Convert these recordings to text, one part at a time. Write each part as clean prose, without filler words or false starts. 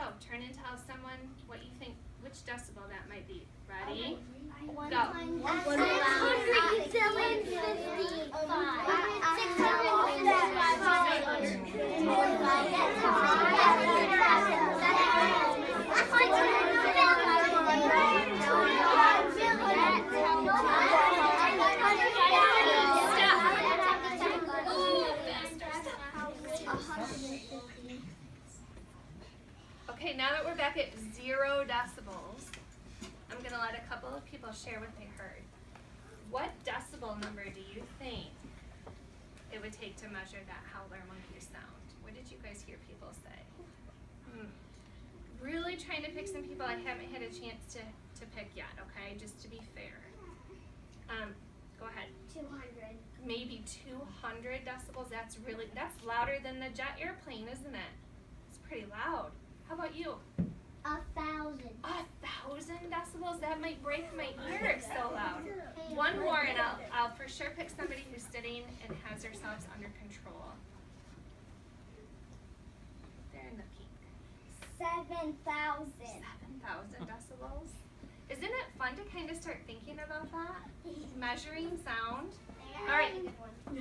go. Turn and tell someone what you think, which decibel that might be. Ready? Go. 650. Okay, now that we're back at 0 decibels, I'm going to let a couple of people share what they heard. What decibel number do you think it would take to measure that howler monkey sound? What did you guys hear people say? Really trying to pick some people I haven't had a chance to pick yet, okay, just to be fair. Go ahead. 200. Maybe 200 decibels. That's louder than the jet airplane, isn't it? It's pretty loud. How about you? 1,000. 1,000 decibels? That might break my ear, it's so loud. One more and I'll for sure pick somebody who's sitting and has themselves under control. They're in the pink. 7,000. 7,000 decibels? Isn't it fun to kind of start thinking about that? Measuring sound? All right,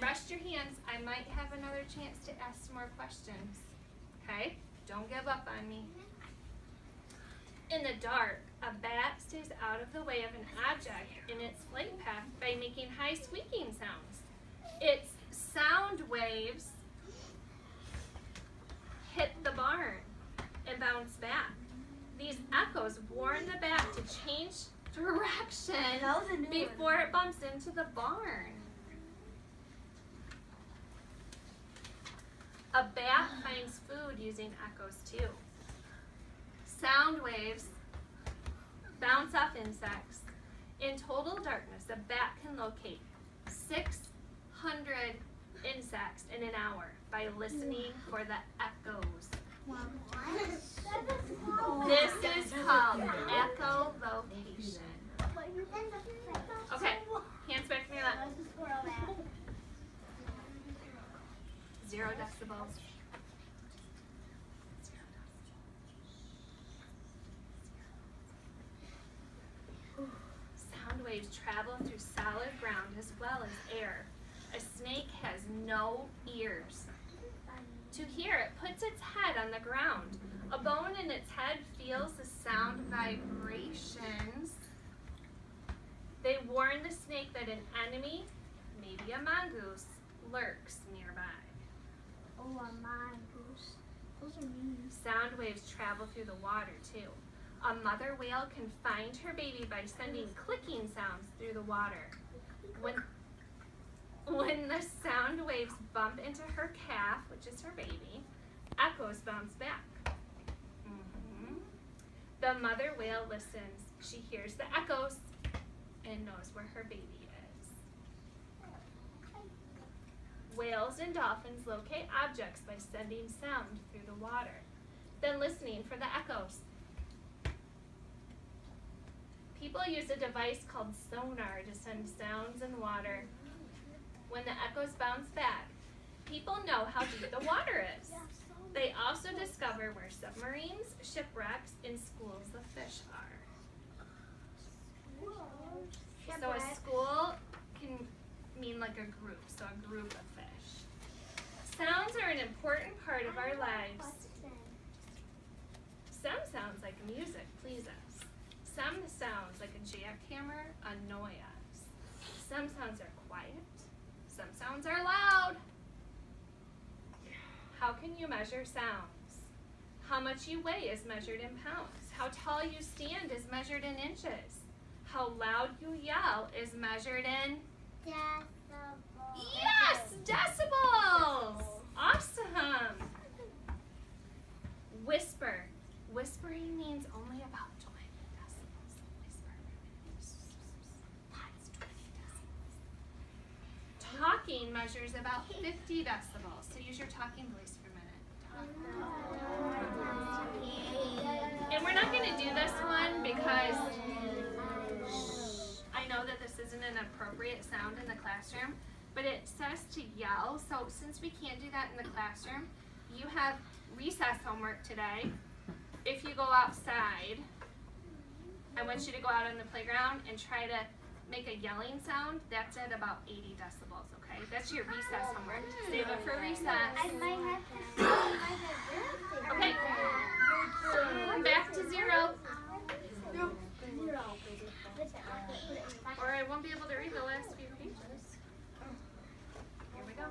rest your hands. I might have another chance to ask some more questions. Okay? Don't give up on me. In the dark, a bat stays out of the way of an object in its flight path by making high squeaking sounds. Its sound waves hit the barn and bounce back. These echoes warn the bat to change direction before it bumps into the barn. A bat finds food using echoes too. Sound waves bounce off insects. In total darkness, a bat can locate 600 insects in an hour by listening for the echoes. This is called echolocation. Okay, hands back from your lap. 0 decibels. Sound waves travel through solid ground as well as air. A snake has no ears. To hear it puts its head on the ground. A bone in its head feels the sound vibrations. They warn the snake that an enemy, maybe a mongoose, lurks nearby. Oh, a mongoose. Those are mean. Sound waves travel through the water too. A mother whale can find her baby by sending clicking sounds through the water. When the sound waves bump into her calf, which is her baby, echoes bounce back. The mother whale listens. She hears the echoes and knows where her baby is. Whales and dolphins locate objects by sending sound through the water, then listening for the echoes. People use a device called sonar to send sounds in water. When the echoes bounce back, people know how deep the water is. They also discover where submarines, shipwrecks, and schools of fish are. So a school can mean like a group, so a group of fish. Sounds are an important part of our lives. Some sounds like music please us. Some sounds like a jackhammer annoy us. Some sounds are quiet. Some sounds are loud. How can you measure sounds? How much you weigh is measured in pounds. How tall you stand is measured in inches. How loud you yell is measured in Decibels. Yes, decibels. Awesome. Whisper. Whispering means only about 20 decibels. Whisper. That's 20 decibels. Talking measures about 50 decibels. So use your talking voice for a minute. And we're not going to do this one because I know that this isn't an appropriate sound in the classroom, but it says to yell. So since we can't do that in the classroom, you have recess homework today. if you go outside, I want you to go out on the playground and try to make a yelling sound. That's at about 80 decibels, okay? That's your recess homework. Save it for recess. Okay. Back to 0. Or I won't be able to read the last few pages. Here we go.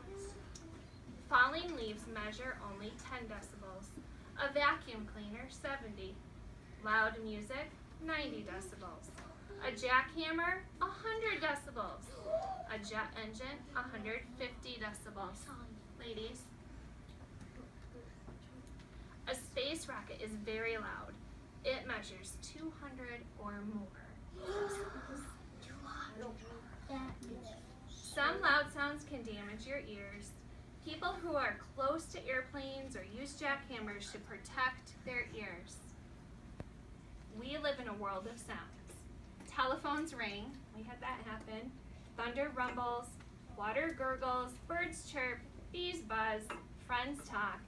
Falling leaves measure only 10 decibels. A vacuum cleaner, 70. Loud music, 90 decibels. A jackhammer, 100 decibels. A jet engine, 150 decibels. Ladies. A space rocket is very loud. It measures 200 or more. Some loud sounds can damage your ears. People who are close to airplanes or use jackhammers should protect their ears. We live in a world of sounds. Telephones ring, we had that happen. Thunder rumbles, water gurgles, birds chirp, bees buzz, friends talk,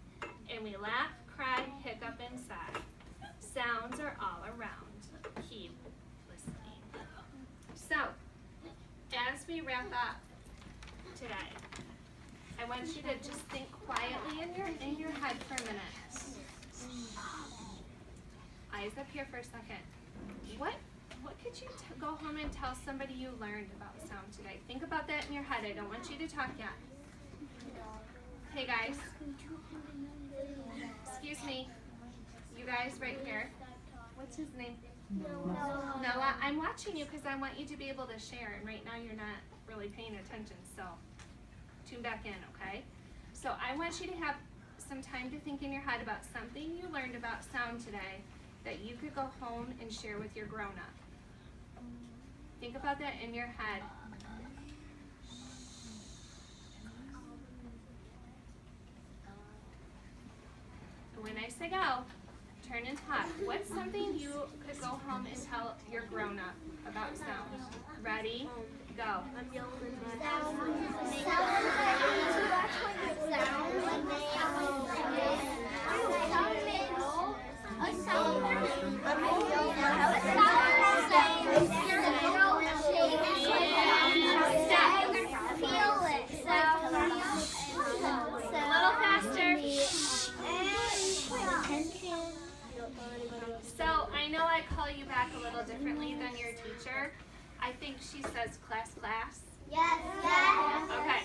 and we laugh, cry, hiccup, and sigh. Sounds are all around. Keep listening. So, as we wrap up today, I want you to just think quietly in your head for a minute. Eyes up here for a second. What could you go home and tell somebody you learned about sound today? Think about that in your head. I don't want you to talk yet. Hey guys. Excuse me. You guys right here. What's his name? Noah. I'm watching you because I want you to be able to share, and right now you're not really paying attention, so tune back in, okay? So I want you to have some time to think in your head about something you learned about sound today that you could go home and share with your grown-up. Think about that in your head. When I say go, turn and talk. What's something you could go home and tell your grown-up about sound? Ready? Go. So I know I call you back a little differently than your teacher. I think she says class. Yes. Okay.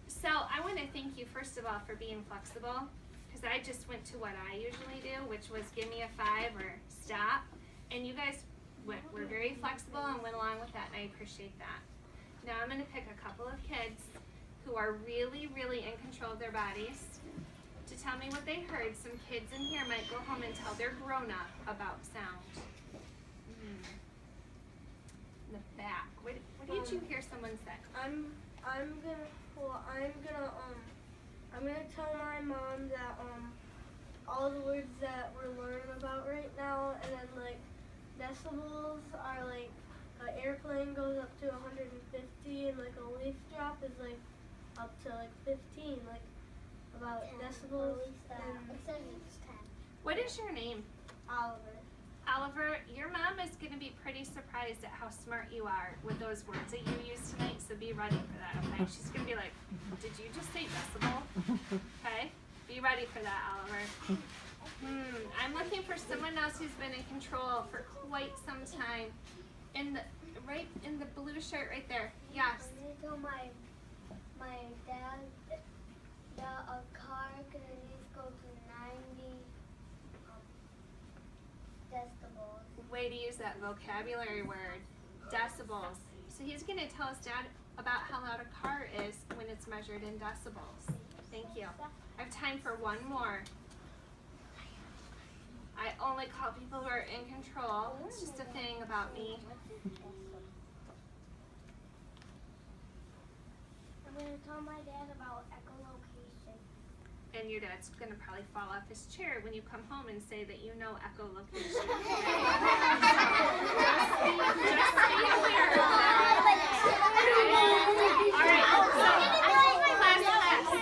So I want to thank you first of all for being flexible, because I just went to what I usually do, which was give me a 5 or stop, and you guys were very flexible and went along with that, and I appreciate that. Now I'm going to pick a couple of kids who are really, really in control of their bodies to tell me what they heard. Some kids in here might go home and tell their grown-up about sound. In the back. What did you hear someone say? I'm gonna tell my mom that all the words that we're learning about right now, and then like decibels are like an airplane goes up to 150, and like a leaf drop is like up to like 15, like about 10 decibels. And It says it's 10. What is your name? Oliver. Oliver, your mom is going to be pretty surprised at how smart you are with those words that you used tonight, so be ready for that, okay? She's going to be like, did you just say decibel? Okay? Be ready for that, Oliver. I'm looking for someone else who's been in control for quite some time. Right in the blue shirt right there. Yes. I'm gonna tell my dad that a car can at least go to 90 decibels. Way to use that vocabulary word, decibels. So he's going to tell us, Dad, about how loud a car is when it's measured in decibels. Thank you. I have time for one more. I only call people who are in control. It's just a thing about me. I'm gonna tell my dad about echolocation. And your dad's going to probably fall off his chair when you come home and say that you know echolocation. Just be aware of that.